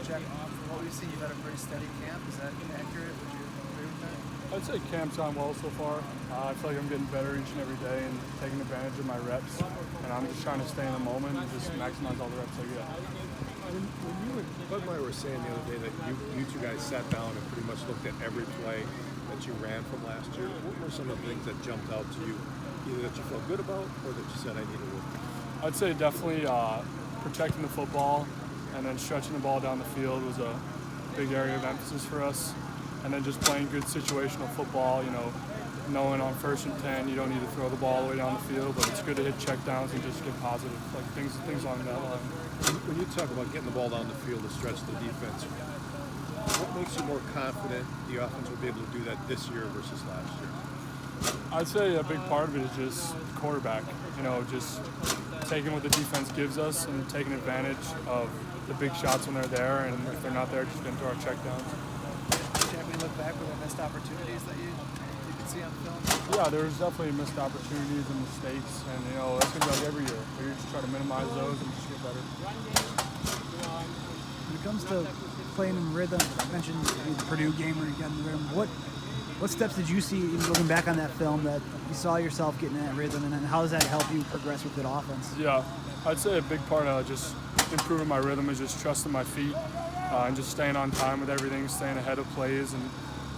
Jack, from what we've seen, you've had a pretty steady camp. Is that accurate? Would you agree with that? I'd say camp's gone well so far. I feel like I'm getting better each and every day and taking advantage of my reps. And I'm just trying to stay in the moment and just maximize all the reps I get. When you and Bud Meyer were saying the other day that you two guys sat down and pretty much looked at every play that you ran from last year, what were some of the things that jumped out to you, either that you felt good about or that you said I need to work on? I'd say definitely protecting the football and then stretching the ball down the field was a big area of emphasis for us. And then just playing good situational football, knowing on 1st and 10 you don't need to throw the ball all the way down the field, but it's good to hit checkdowns and just get positive, like things along that line. When you talk about getting the ball down the field to stretch the defense, what makes you more confident the offense will be able to do that this year versus last year? I'd say a big part of it is just quarterback, just taking what the defense gives us and taking advantage of the big shots when they're there, and if they're not there, just getting to our checkdowns. Jack, when you look back, were there missed opportunities that you could see on film? Yeah, there was definitely missed opportunities and mistakes, and that's going to be like every year. You just try to minimize those and just get better. When it comes to playing in rhythm, I mentioned the Purdue game where you got in the rhythm. What steps did you see looking back on that film that you saw yourself getting in that rhythm, and then how does that help you progress with good offense? Yeah, I'd say a big part of just improving my rhythm is just trusting my feet and just staying on time with everything, staying ahead of plays, and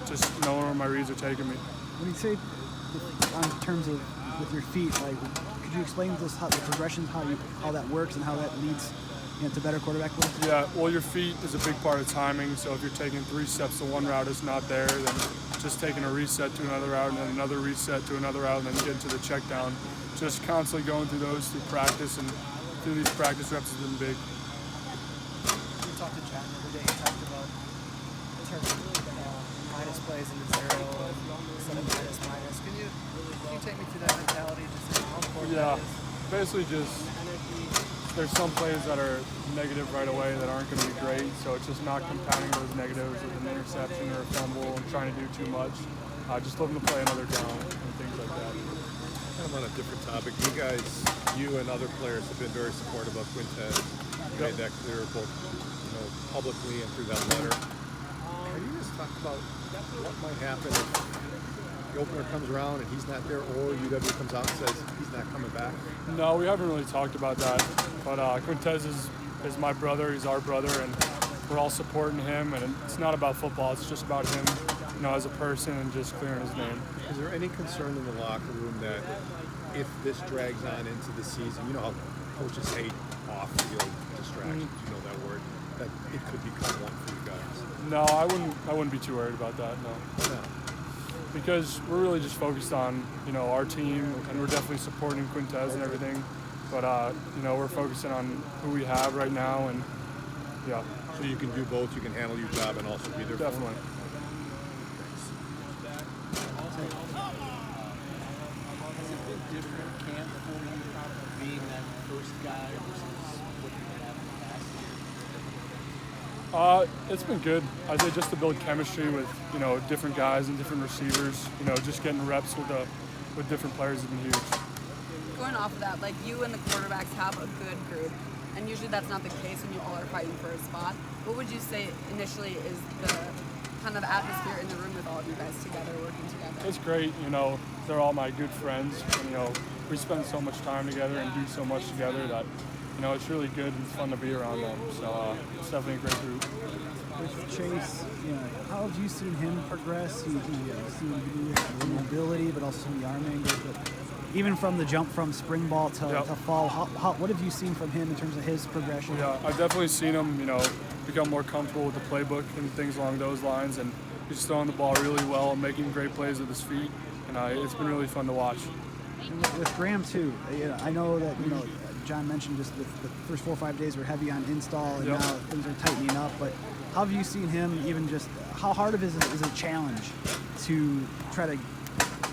just knowing where my reads are taking me. When you say on terms of with your feet, could you explain to us how the progressions, how that works, and how that leads to better quarterback play? Yeah, well, your feet is a big part of timing. So if you're taking 3 steps to one route is not there, then just taking a reset to another route and then another reset to another route and then getting to the check down. Just constantly going through those through practice and through these practice reps has been big. You talked to John the other day. He talked about in terms of minus plays into zero instead of minus. Can you take me through that mentality? Just how important that is? Basically just there's some plays that are negative right away that aren't going to be great, so it's just not compounding those negatives with an interception or a fumble and trying to do too much. Just looking to play another down and things like that. Kind of on a different topic, you and other players have been very supportive of Quintez. You made that clear both publicly and through that letter. Can you just talk about what might happen if the opener comes around and he's not there, or UW comes out and says he's not coming back? No, we haven't really talked about that. But Quintez is my brother. He's our brother, and we're all supporting him. And it's not about football. It's just about him, as a person and just clearing his name. Is there any concern in the locker room that if this drags on into the season, you know how coaches hate off-field distractions, you know that word, that it could become one for you guys? No, I wouldn't be too worried about that. No. Because we're really just focused on, our team, and we're definitely supporting Quintez and everything. But, we're focusing on who we have right now, and, yeah. So you can do both, you can handle your job and also be there Definitely. for them? Has it been different camp for you being that first guy versus looking at that past year? It's been good. I'd say just to build chemistry with, different guys and different receivers. Just getting reps with different players has been huge. Going off of that, you and the quarterbacks have a good group, and usually that's not the case when you all are fighting for a spot. What would you say initially is the kind of atmosphere in the room with all of you guys together, working together? It's great. They're all my good friends. And, we spend so much time together and do so much together that, it's really good and fun to be around them. So it's definitely a great group. With Chase, how have you seen him progress? You've seen him do mobility, but also the arm angle. But even from the jump from spring ball to fall, what have you seen from him in terms of his progression? Yeah, I've definitely seen him, become more comfortable with the playbook and things along those lines. And he's throwing the ball really well and making great plays with his feet. And it's been really fun to watch. And with Graham, too, I know that, John mentioned just the first 4 or 5 days were heavy on install, and now things are tightening up. But how have you seen him how hard of it is a challenge to try to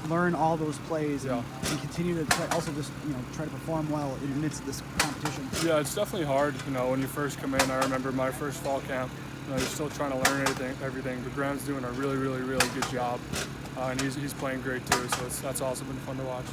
learn all those plays and continue to try to perform well in the midst of this competition? Yeah, it's definitely hard. When you first come in, I remember my first fall camp. You're still trying to learn everything. But Graham's doing a really, really, really good job, and he's playing great too. So that's also been fun to watch.